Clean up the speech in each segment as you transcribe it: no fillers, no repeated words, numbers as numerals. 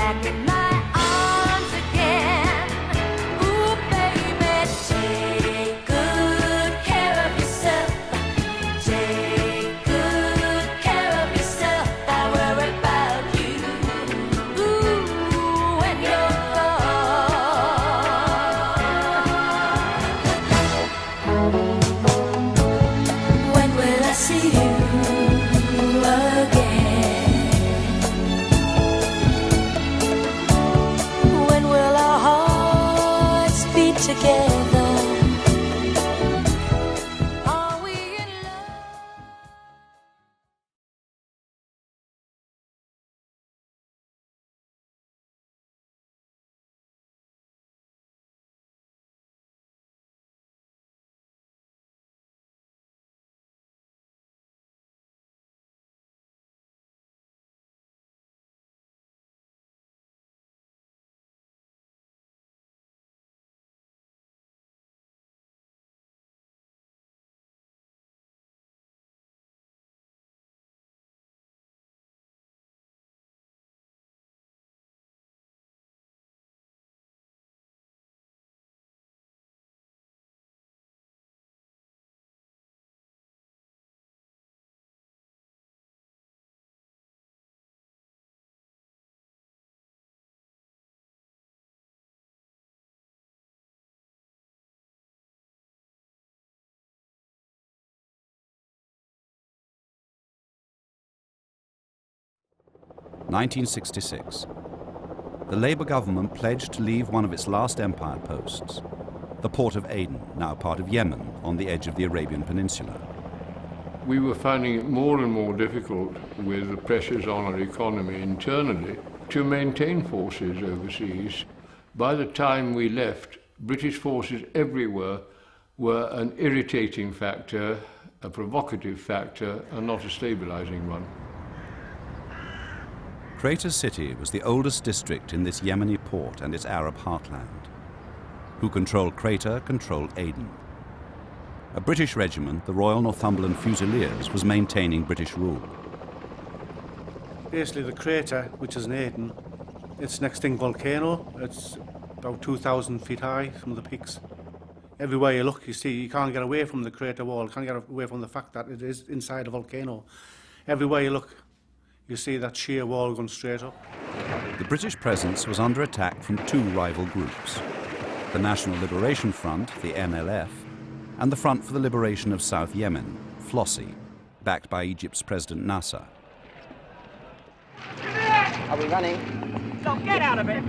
back in my arms again. Ooh, baby, take good care of yourself. Take good care of yourself. I worry about you. Ooh, when you're gone. When will I see you again? When will our hearts beat together? Are we in love? (1966). The Labour government pledged to leave one of its last empire posts, the port of Aden, now part of Yemen, on the edge of the Arabian Peninsula. We were finding it more and more difficult with the pressures on our economy internally to maintain forces overseas. By the time we left, British forces everywhere were an irritating factor, a provocative factor, and not a stabilizing one. Crater City was the oldest district in this Yemeni port and its Arab heartland. Who controlled Crater controlled Aden. A British regiment, the Royal Northumberland Fusiliers, was maintaining British rule. Basically the crater, which is in Aden, it's an extinct volcano. It's about 2,000 feet high, some of the peaks. Everywhere you look, you see, you can't get away from the crater wall, you can't get away from the fact that it is inside a volcano. Everywhere you look, you see that sheer wall going straight up. The British presence was under attack from two rival groups: the National Liberation Front, the NLF, and the Front for the Liberation of South Yemen, FLOSSY, backed by Egypt's President Nasser. Are we running? So get out of it!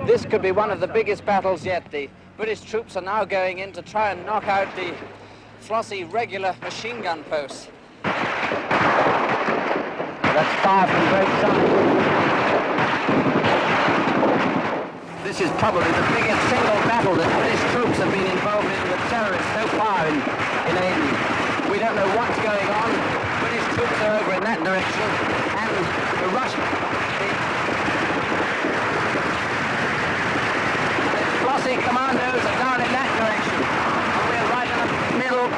This could be one of the biggest battles yet. The British troops are now going in to try and knock out the FLOSSY regular machine gun posts. Let's fire from both sides. This is probably the biggest single battle that British troops have been involved in with terrorists so far in Aden. We don't know what's going on. British troops are over in that direction, and the Russian... FLOSSY commandos are down in that direction, and we're right in the middle.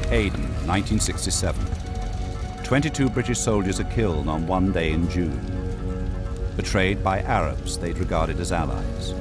Aden, 1967. 22 British soldiers are killed on one day in June, betrayed by Arabs they'd regarded as allies.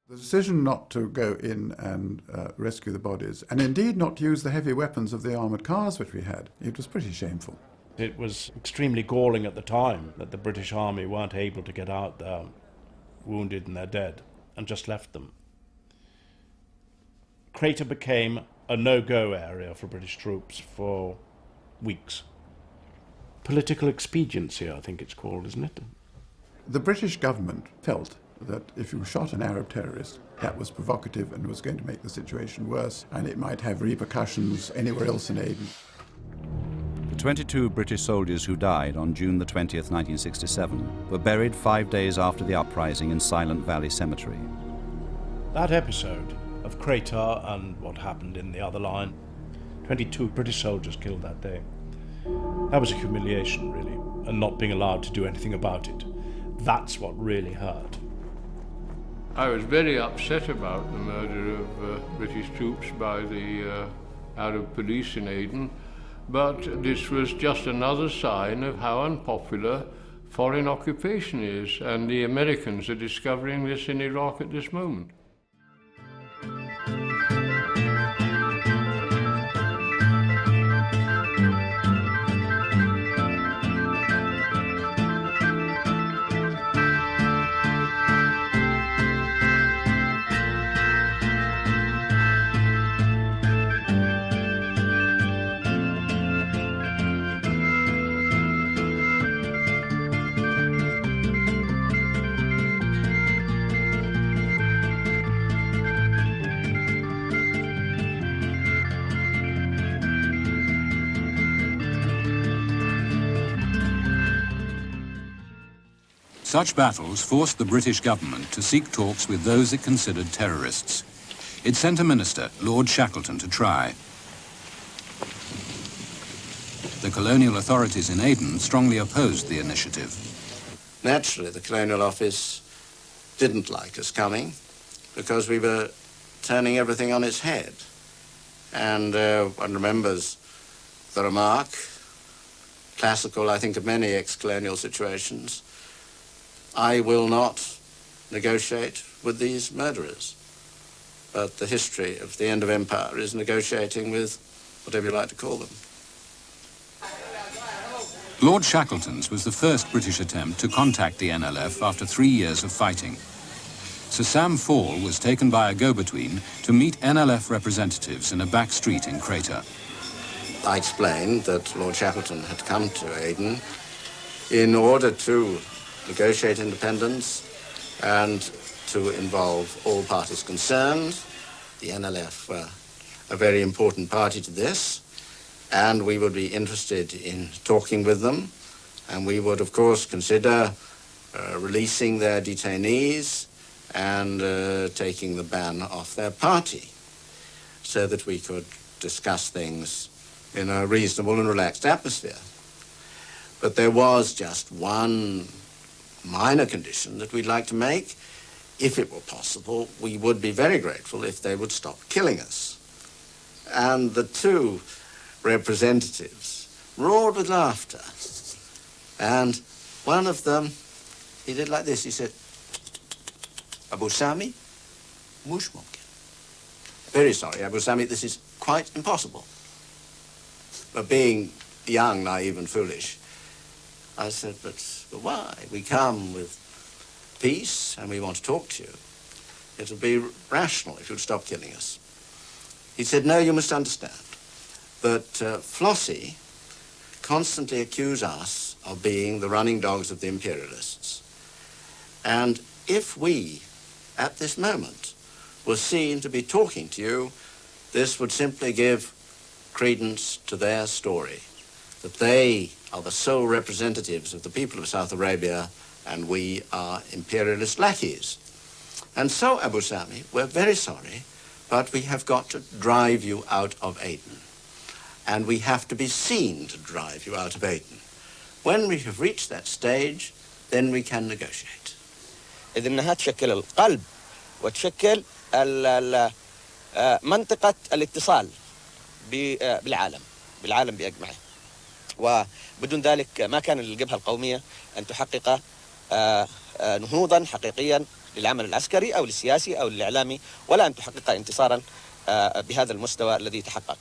The decision not to go in and rescue the bodies, and indeed not to use the heavy weapons of the armoured cars which we had, it was pretty shameful. It was extremely galling at the time that the British Army weren't able to get out there, wounded and they're dead, and just left them. Crater became a no-go area for British troops for weeks. Political expediency, I think it's called, isn't it? The British government felt that if you shot an Arab terrorist, that was provocative and was going to make the situation worse, and it might have repercussions anywhere else in Aden. The 22 British soldiers who died on June the 20th, 1967, were buried 5 days after the uprising in Silent Valley Cemetery. That episode of Crater and what happened in the other line, 22 British soldiers killed that day. That was a humiliation, really, and not being allowed to do anything about it. That's what really hurt. I was very upset about the murder of British troops by the Arab police in Aden, but this was just another sign of how unpopular foreign occupation is, and the Americans are discovering this in Iraq at this moment. Such battles forced the British government to seek talks with those it considered terrorists. It sent a minister, Lord Shackleton, to try. The colonial authorities in Aden strongly opposed the initiative. Naturally, the Colonial Office didn't like us coming because we were turning everything on its head. And one remembers the remark, classical, I think, of many ex-colonial situations, "I will not negotiate with these murderers." But the history of the end of empire is negotiating with whatever you like to call them. Lord Shackleton's was the first British attempt to contact the NLF after 3 years of fighting. Sir Sam Fall was taken by a go-between to meet NLF representatives in a back street in Crater. I explained that Lord Shackleton had come to Aden in order to negotiate independence and to involve all parties concerned. The NLF were a very important party to this, and we would be interested in talking with them, and we would, of course, consider releasing their detainees and taking the ban off their party so that we could discuss things in a reasonable and relaxed atmosphere. But there was just one minor condition that we'd like to make. If it were possible, we would be very grateful if they would stop killing us. And the two representatives roared with laughter. And one of them, he did like this, he said, "Abu Sami, mush mumkin." Very sorry, Abu Sami, this is quite impossible. But being young, naive and foolish, I said, but why? We come with peace and we want to talk to you. It would be rational if you'd stop killing us. He said, no, you must understand that Flossie constantly accuse us of being the running dogs of the imperialists. And if we, at this moment, were seen to be talking to you, this would simply give credence to their story, that they are the sole representatives of the people of South Arabia and we are imperialist lackeys. And so, Abu Sami, we're very sorry, but we have got to drive you out of Aden. And we have to be seen to drive you out of Aden. When we have reached that stage, then we can negotiate. إذ إنها تشكل القلب وتشكل منطقة الاتصال بالعالم بأجمعه. وبدون ذلك ما كان للجبهة القومية أن تحقق نهوضا حقيقيا للعمل العسكري أو للسياسي أو للإعلامي، ولا أن تحقق انتصارا بهذا المستوى الذي تحقق.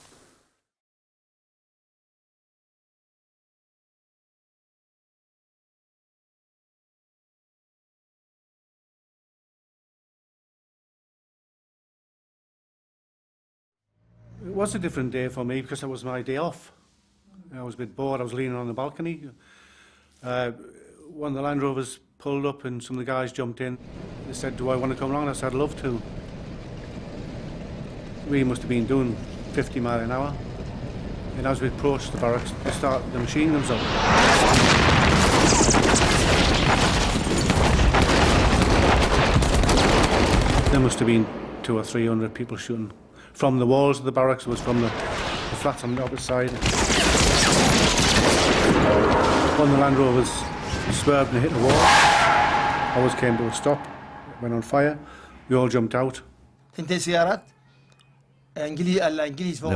It was a different day for me because it was my day off. I was a bit bored. I was leaning on the balcony. One of the Land Rovers pulled up and some of the guys jumped in. They said, do I want to come along? I said, I'd love to. We must have been doing 50 miles an hour. And as we approached the barracks, the machine guns up. There must have been 200 or 300 people shooting. From the walls of the barracks, it was from the flats on the opposite side. One of the Land Rovers swerved and hit the wall. Ours came to a stop, went on fire. We all jumped out. There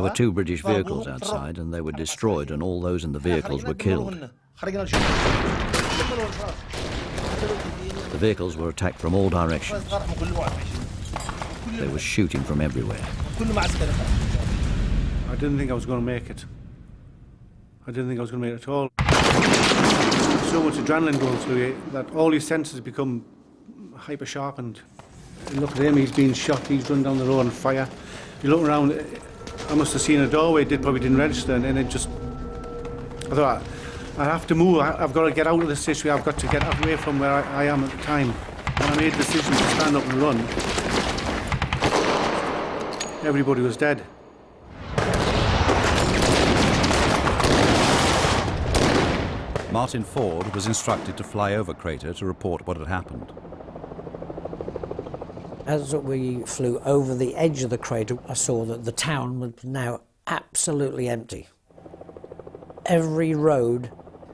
were 2 British vehicles outside and they were destroyed and all those in the vehicles were killed. The vehicles were attacked from all directions. They were shooting from everywhere. I didn't think I was going to make it. I didn't think I was going to make it at all. So much adrenaline going through you that all your senses become hyper sharpened. You look at him, he's been shot, he's run down the road on fire. You look around, I must have seen a doorway, probably didn't register, and it just, I thought, I have to move, I've got to get out of this situation, I've got to get away from where I am at the time. When I made the decision to stand up and run, everybody was dead. Martin Ford was instructed to fly over Crater to report what had happened. As we flew over the edge of the crater, I saw that the town was now absolutely empty. Every road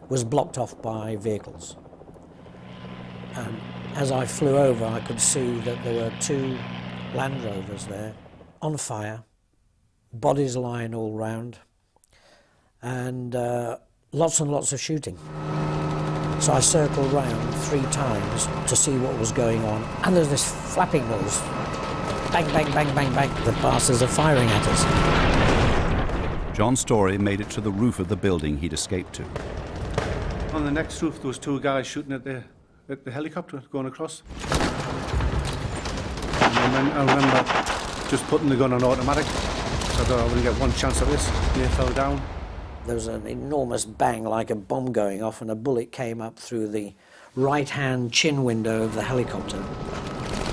was blocked off by vehicles. And as I flew over, I could see that there were 2 Land Rovers there, on fire, bodies lying all round, and lots and lots of shooting. So I circled round 3 times to see what was going on, and there's this flapping noise. Bang, bang, bang, bang, bang. The bastards are firing at us. John Story made it to the roof of the building he'd escaped to. On the next roof, there was 2 guys shooting at the helicopter going across. And then I remember just putting the gun on automatic, so I thought I wouldn't get one chance at this. They fell down. There was an enormous bang like a bomb going off, and a bullet came up through the right-hand chin window of the helicopter,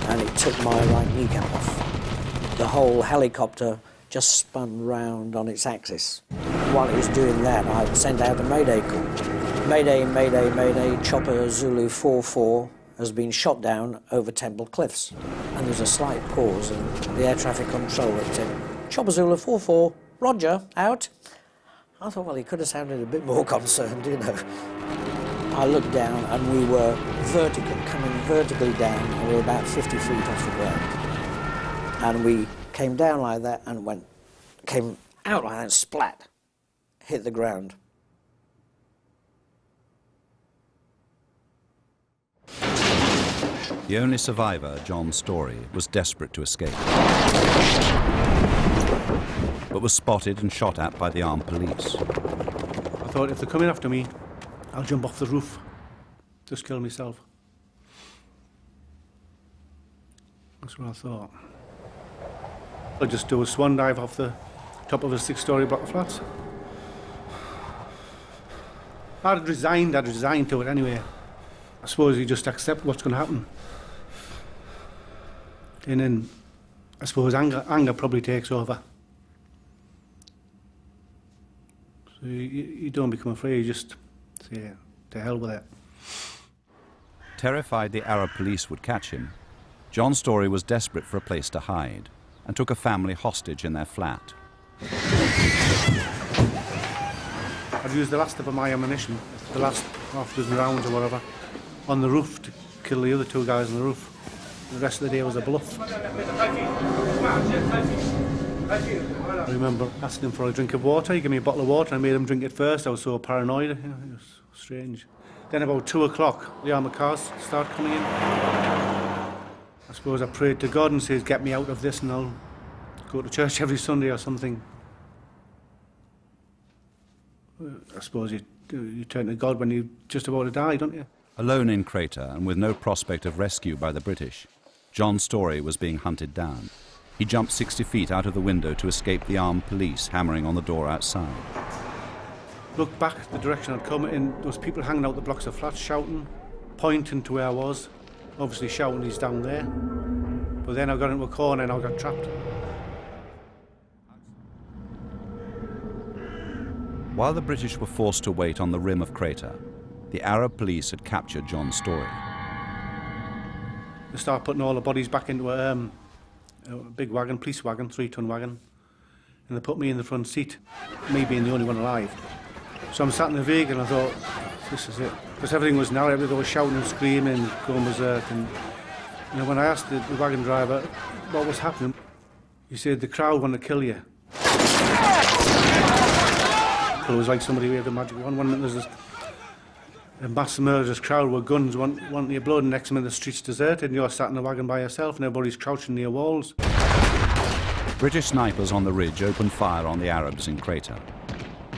and it took my right kneecap off. The whole helicopter just spun round on its axis. While it was doing that, I sent out a mayday call. Mayday, mayday, mayday, chopper Zulu 44 has been shot down over Temple Cliffs. And there was a slight pause, and the air traffic controller said, chopper Zulu 44, roger, out. I thought, well, he could have sounded a bit more concerned, you know. I looked down and we were coming vertically down, and we were about 50 feet off the ground. And we came down like that and came out like that and splat, hit the ground. The only survivor, John Story, was desperate to escape. but was spotted and shot at by the armed police. I thought, if they're coming after me, I'll jump off the roof. Just kill myself. That's what I thought. I'll just do a swan dive off the top of a 6-story block of flats. I'd resigned to it anyway. I suppose you just accept what's going to happen. And then, I suppose anger probably takes over. So you don't become afraid, you just say, to hell with it. Terrified the Arab police would catch him, John Story was desperate for a place to hide and took a family hostage in their flat. I'd used the last of my ammunition, the last half dozen rounds or whatever, on the roof to kill the other 2 guys on the roof. The rest of the day was a bluff. I remember asking him for a drink of water. He gave me a bottle of water. I made him drink it first. I was so paranoid. It was strange. Then about 2 o'clock, the armoured cars started coming in. I suppose I prayed to God and said, get me out of this and I'll go to church every Sunday or something. I suppose you turn to God when you're just about to die, don't you? Alone in Crater and with no prospect of rescue by the British, John Story was being hunted down. He jumped 60 feet out of the window to escape the armed police hammering on the door outside. Looked back the direction I'd come in, there was people hanging out the blocks of flats shouting, pointing to where I was. Obviously shouting, he's down there. But then I got into a corner and I got trapped. While the British were forced to wait on the rim of Crater, the Arab police had captured John Story. They started putting all the bodies back into a big wagon, police wagon, 3-ton wagon. And they put me in the front seat, me being the only one alive. So I'm sat in the vehicle and I thought, this is it. Because everything was narrow, everybody was shouting and screaming, going berserk. And when I asked the wagon driver what was happening, he said, the crowd want to kill you. It was like somebody waved a magic wand. One minute there's a mass murderous crowd with guns wanting your blood, and next minute the street's deserted and you're sat in a wagon by yourself and everybody's crouching near walls. British snipers on the ridge opened fire on the Arabs in Crater.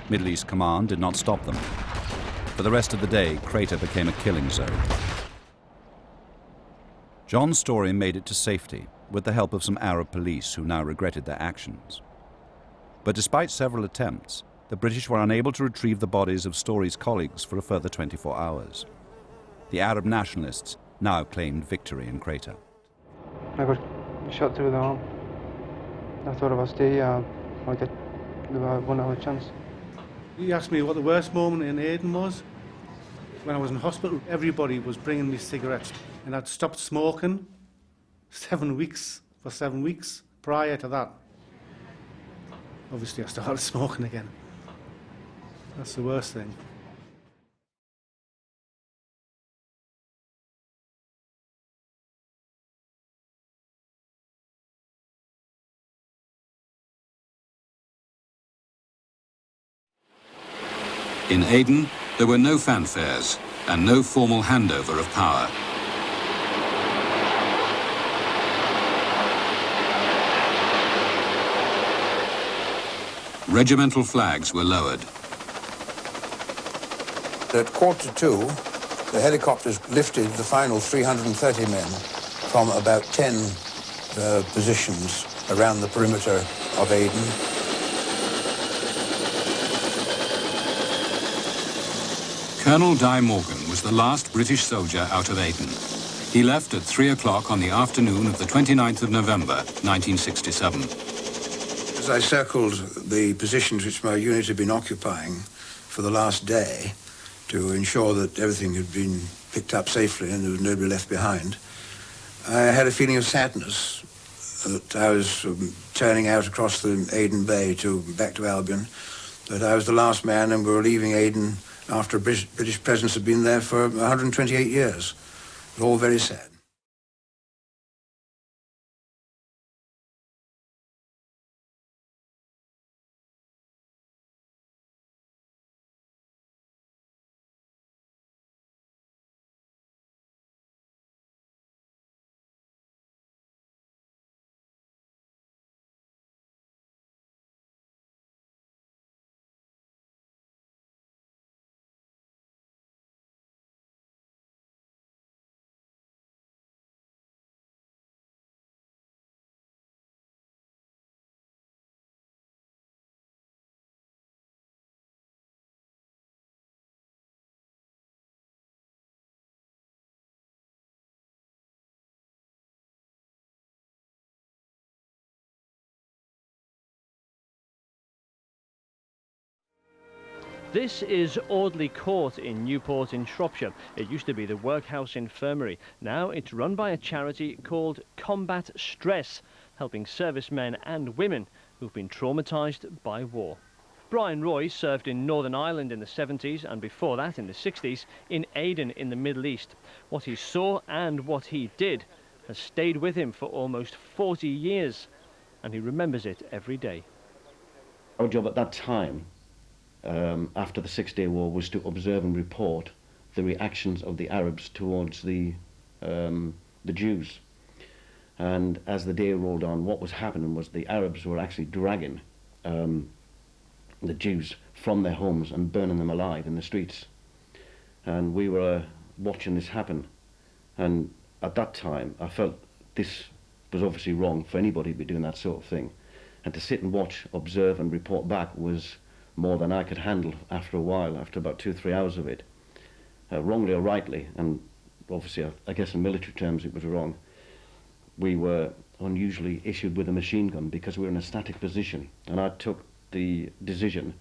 Middle East Command did not stop them. For the rest of the day, Crater became a killing zone. John Story made it to safety with the help of some Arab police who now regretted their actions. But despite several attempts, the British were unable to retrieve the bodies of Story's colleagues for a further 24 hours. The Arab nationalists now claimed victory in Crater. I got shot through the arm. I thought if I stay, I'll get a 1 hour chance. He asked me what the worst moment in Aden was. When I was in hospital, everybody was bringing me cigarettes. And I'd stopped smoking for 7 weeks prior to that. Obviously, I started smoking again. That's the worst thing. In Aden, there were no fanfares and no formal handover of power. Regimental flags were lowered. At 1:45, the helicopters lifted the final 330 men from about 10 positions around the perimeter of Aden. Colonel Di Morgan was the last British soldier out of Aden. He left at 3 o'clock on the afternoon of the 29th of November, 1967. As I circled the positions which my unit had been occupying for the last day to ensure that everything had been picked up safely and there was nobody left behind, I had a feeling of sadness that I was turning out across the Aden Bay back to Albion, that I was the last man and we were leaving Aden after a British presence had been there for 128 years. It was all very sad. This is Audley Court in Newport in Shropshire. It used to be the Workhouse Infirmary. Now it's run by a charity called Combat Stress, helping servicemen and women who've been traumatised by war. Brian Roy served in Northern Ireland in the 70s and before that in the 60s in Aden in the Middle East. What he saw and what he did has stayed with him for almost 40 years and he remembers it every day. Our job at that time, after the Six-Day War, was to observe and report the reactions of the Arabs towards the Jews. And as the day rolled on, what was happening was the Arabs were actually dragging the Jews from their homes and burning them alive in the streets. And we were watching this happen. And at that time, I felt this was obviously wrong for anybody to be doing that sort of thing. And to sit and watch, observe and report back was more than I could handle after a while, after about 2-3 hours of it. Wrongly or rightly, and obviously I guess in military terms it was wrong, we were unusually issued with a machine gun because we were in a static position. And I took the decision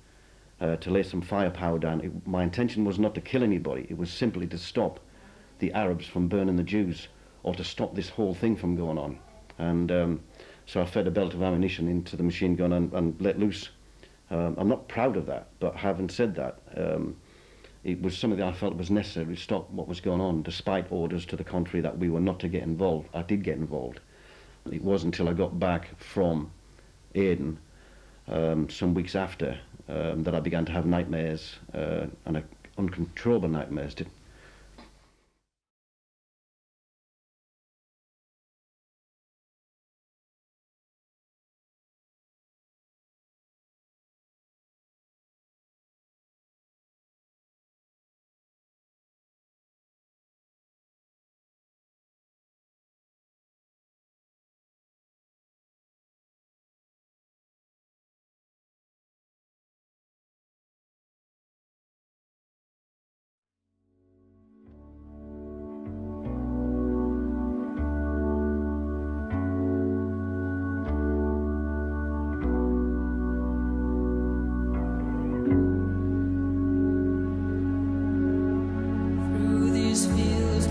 to lay some firepower down. My intention was not to kill anybody, it was simply to stop the Arabs from burning the Jews, or to stop this whole thing from going on. And so I fed a belt of ammunition into the machine gun and let loose. I'm not proud of that, but having said that, it was something that I felt was necessary to stop what was going on, despite orders to the contrary that we were not to get involved. I did get involved. It wasn't until I got back from Aden, some weeks after, that I began to have nightmares, and uncontrollable nightmares.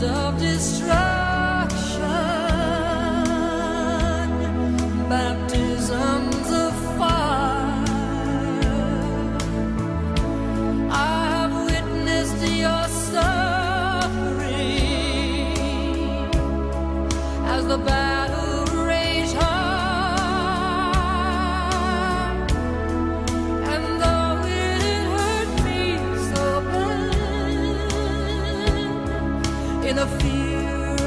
Of destruction, baptisms of fire, I have witnessed your suffering as the battle raged hard, and though it hurt me so bad, in a fear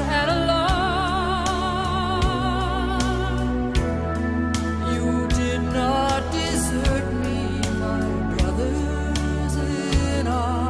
and alarm, you did not desert me, my brothers in arms.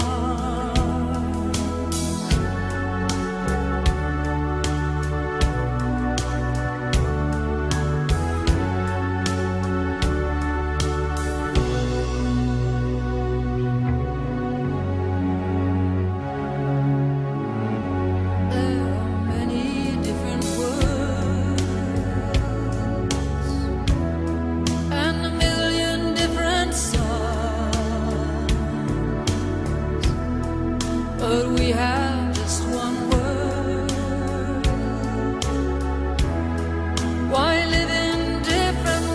But we have just one word. Why live in different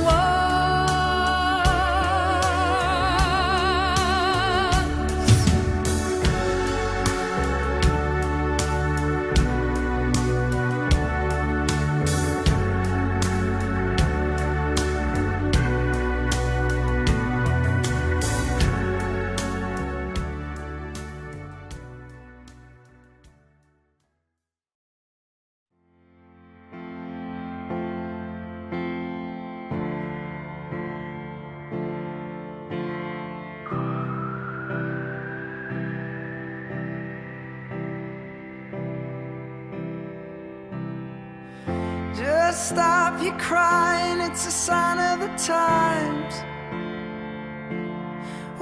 Just stop your crying, it's a sign of the times.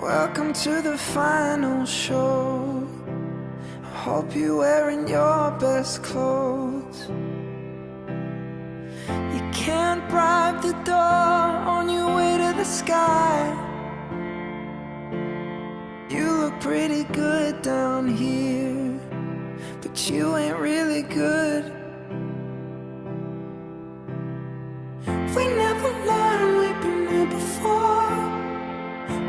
Welcome to the final show. I hope you're wearing your best clothes. You can't bribe the door on your way to the sky. You pretty good down here, but you ain't really good. We never learned, we've been here before.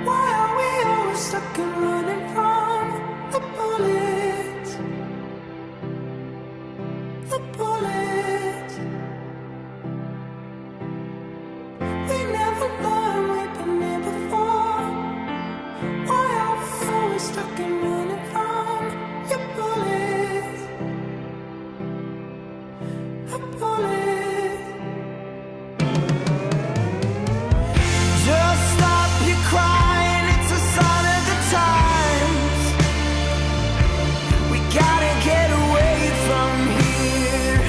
Why are we always stuck and running from the bullets? The bullets. We never learned, we've been here before. Why are we always stuck and running from your bullets? The bullets. Just stop your crying, it's a sign of the times. We gotta get away from here.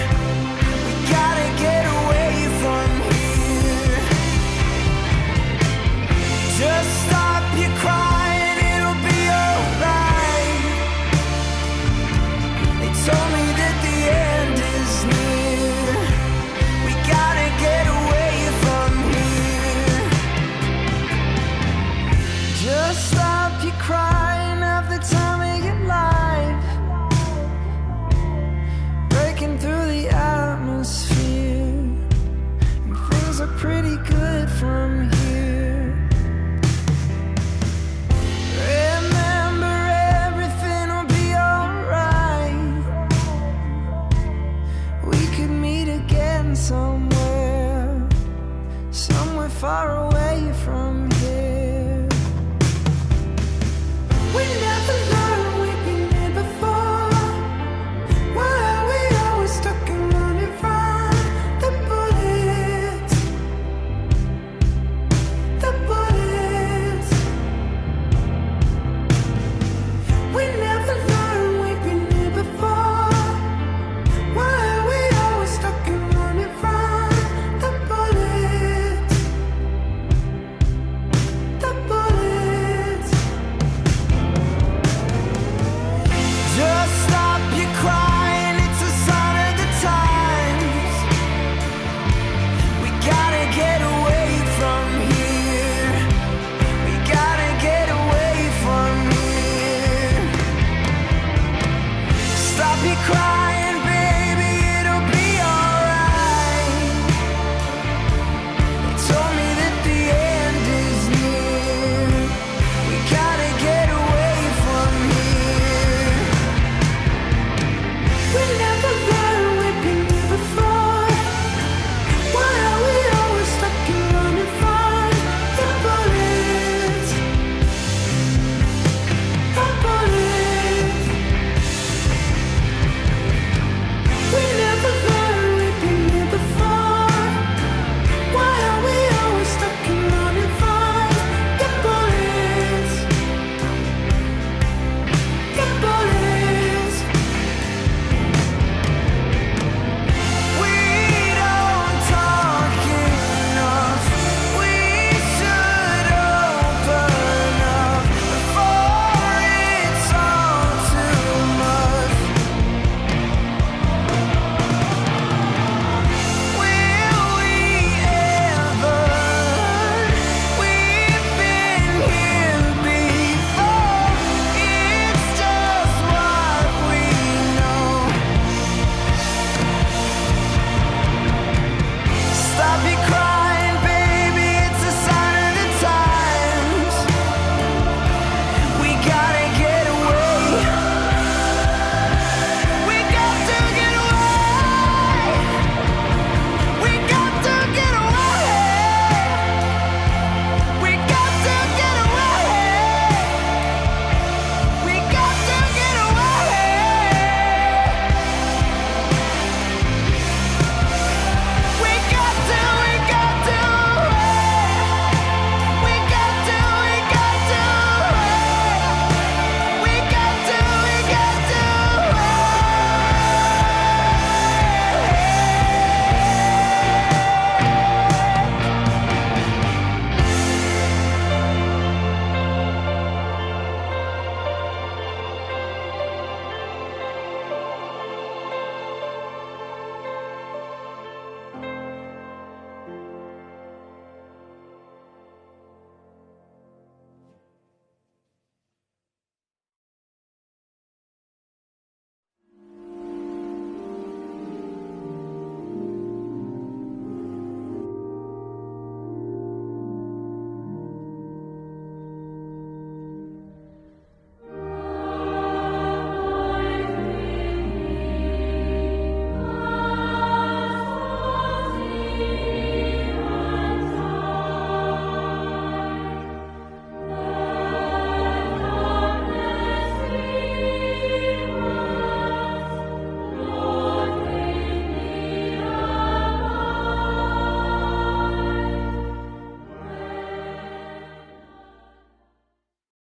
We gotta get away from here. Just stop your crying, it'll be alright. They told me that the end is near. We gotta get away from here. Just stop your crying, have the time of your life. Breaking through the atmosphere, and things are pretty good from here. Remember, everything will be alright. We could meet again somewhere, somewhere far away from here. We